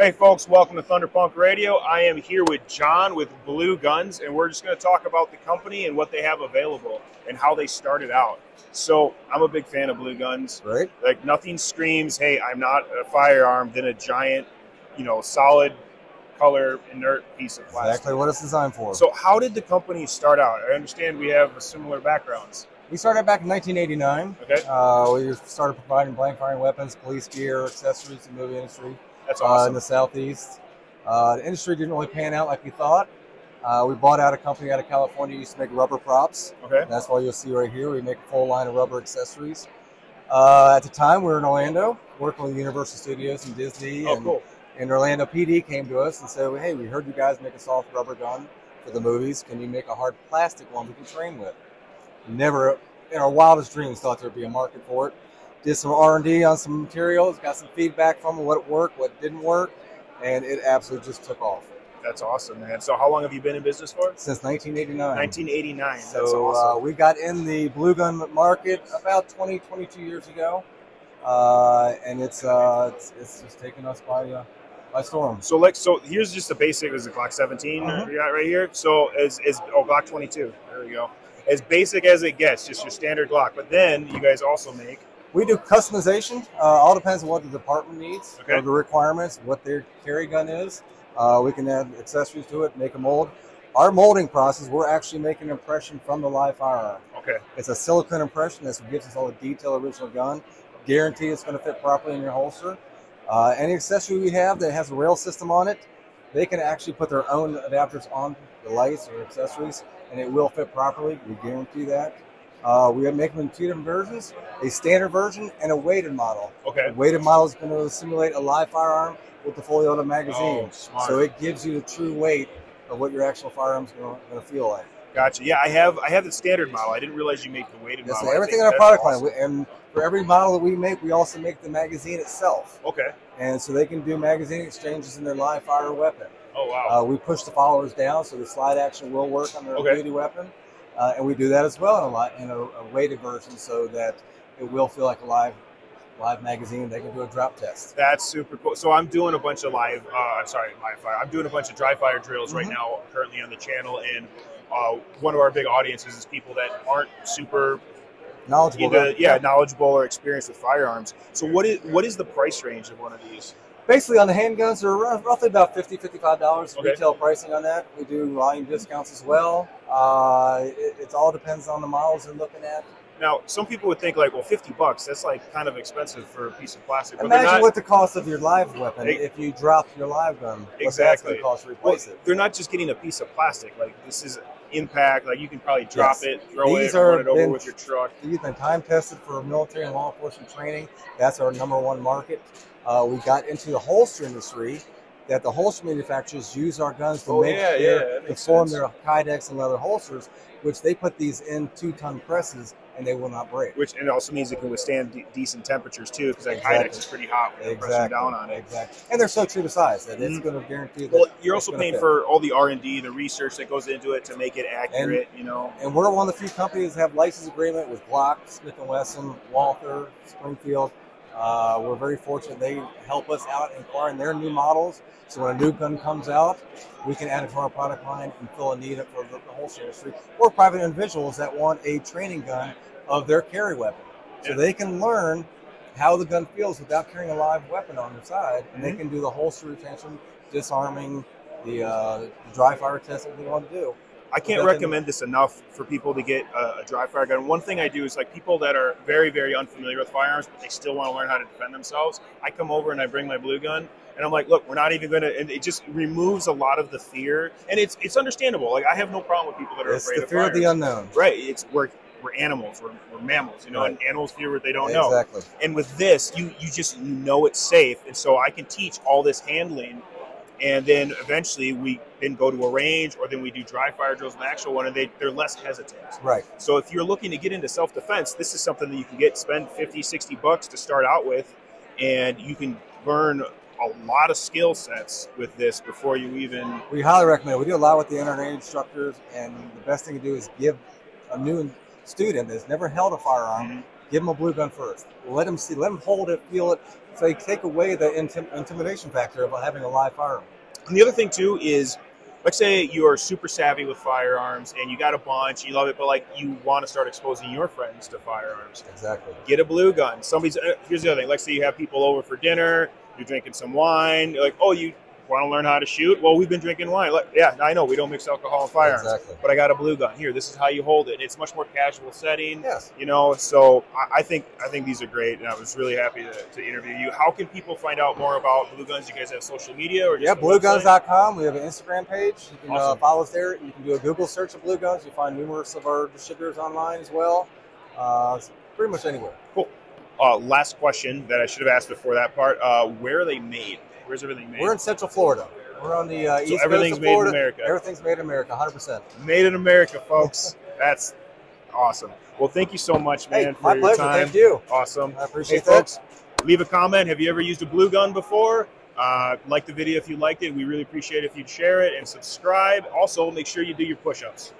Hey folks, welcome to Thunderpunk Radio. I am here with John with Blue Guns, and we're just going to talk about the company and what they have available and how they started out. So I'm a big fan of Blue Guns. Right. Like nothing screams, hey, I'm not a firearm, than a giant, solid color inert piece of plastic. Exactly what it's designed for. So how did the company start out? I understand we have similar backgrounds. We started back in 1989. Okay. We started providing blank firing weapons, police gear, accessories to the movie industry. That's awesome. In the Southeast. The industry didn't really pan out like we thought. We bought out a company out of California that used to make rubber props. Okay. That's why you'll see right here, we make a full line of rubber accessories. At the time, we were in Orlando, working with Universal Studios and Disney. Oh, cool. And Orlando PD came to us and said, hey, we heard you guys make a soft rubber gun for the movies. Can you make a hard plastic one we can train with? Never, in our wildest dreams, thought there'd be a market for it. Did some R&D on some materials, got some feedback from what worked, what didn't work, and it absolutely just took off. That's awesome, man. So how long have you been in business for? Since 1989. 1989. So that's awesome. We got in the blue gun market about 22 years ago, and it's just taken us by storm. So here's just the basic. Is the Glock 17 you got right here? So Glock 22. There we go. As basic as it gets, just your standard Glock. But then you guys also make. We do customization. All depends on what the department needs, okay, the requirements, what their carry gun is. We can add accessories to it, make a mold. Our molding process, we're actually making an impression from the live firearm. Okay. It's a silicone impression. That's what gives us all the detail of the original gun. Guarantee it's going to fit properly in your holster. Any accessory we have that has a rail system on it, they can actually put their own adapters on the lights or accessories, and it will fit properly. We guarantee that. We make them in two different versions, a standard version and a weighted model. Okay. The weighted model is going to simulate a live firearm with the fully loaded magazine. Oh, smart. So it gives you the true weight of what your actual firearm is going to feel like. Gotcha. Yeah, I have the standard model. I didn't realize you make the weighted model. So everything in our product line. And for every model that we make, we also make the magazine itself. Okay. And so they can do magazine exchanges in their live fire weapon. Oh, wow. We push the followers down so the slide action will work on their duty weapon. And we do that as well in a weighted version so that it will feel like a live magazine. They can do a drop test. That's super cool. So I'm doing a bunch of I'm doing a bunch of dry fire drills right now currently on the channel. And one of our big audiences is people that aren't super knowledgeable, knowledgeable or experienced with firearms. So what is the price range of one of these? Basically, on the handguns, they're roughly about $50, $55 retail pricing on that. We do volume discounts as well. It all depends on the models they're looking at. Now, some people would think like, well, $50, that's like kind of expensive for a piece of plastic. But imagine what the cost of your live weapon if you drop your live gun. Exactly. What that's going to cost to replace it. They're not just getting a piece of plastic. Like this is impact. Like you can probably drop it, throw it, run it over with your truck. These have been time tested for military and law enforcement training. That's our #1 market. We got into the holster industry, that the holster manufacturers use our guns to form their Kydex and leather holsters, which they put these in 2-ton presses and they will not break. Which and it also means it can withstand decent temperatures too, because that Kydex is pretty hot when you're pressing down on it. Exactly. And they're so true to size that it's going to guarantee that. Well, you're also paying for all the R&D, the research that goes into it to make it accurate, And we're one of the few companies that have license agreement with Glock, Smith & Wesson, Walther, Springfield. We're very fortunate they help us out in acquiring their new models. So when a new gun comes out, we can add it to our product line and fill a need for the holster industry or private individuals that want a training gun of their carry weapon. So they can learn how the gun feels without carrying a live weapon on their side, and they can do the holster retention, disarming, the dry fire test that they want to do. I can't recommend this enough for people to get a dry fire gun. One thing I do is like people that are very, very unfamiliar with firearms, but they still want to learn how to defend themselves. I come over and I bring my blue gun and I'm like, look, we're not even going to, and it just removes a lot of the fear. And it's understandable. Like I have no problem with people that are afraid of firearms. It's the fear of the unknown. Right. We're animals. We're mammals, and animals fear what they don't know. Exactly. And with this, you it's safe. And so I can teach all this handling. And then eventually we then go to a range, or then we do dry fire drills in the actual one, and they're less hesitant. Right. So if you're looking to get into self-defense, this is something that you can spend $50, $60 to start out with, and you can learn a lot of skill sets with this before you even... We highly recommend it. We do a lot with the NRA instructors, and the best thing to do is give a new student that's never held a firearm give them a blue gun first. Let them see, let them hold it, feel it. So you take away the intimidation factor of having a live firearm. And the other thing too is, let's say you are super savvy with firearms and you got a bunch, you love it, but like you want to start exposing your friends to firearms. Exactly. Get a blue gun. Here's the other thing. Let's say you have people over for dinner, you're drinking some wine. You're like, oh, you want to learn how to shoot? Well, we've been drinking wine. Like, yeah, I know we don't mix alcohol and firearms, exactly. But I got a blue gun. Here, this is how you hold it. It's much more casual setting. Yes. You know, so I think these are great, and I was really happy to interview you. How can people find out more about blue guns? You guys have social media or just blueguns.com. We have an Instagram page. You can awesome. Follow us there. You can do a Google search of blue guns. You find numerous of our distributors online as well. Pretty much anywhere. Cool. Last question that I should have asked before that part. Where are they made? Where's everything made? We're in Central Florida. We're on the east coast of Florida. Everything's made in America. Everything's made in America, 100%. Made in America, folks. That's awesome. Well, thank you so much, man, for your time. Thank you. Awesome. I appreciate that. Folks, leave a comment. Have you ever used a blue gun before? Like the video if you liked it. We really appreciate it if you'd share it and subscribe. Also, make sure you do your push-ups.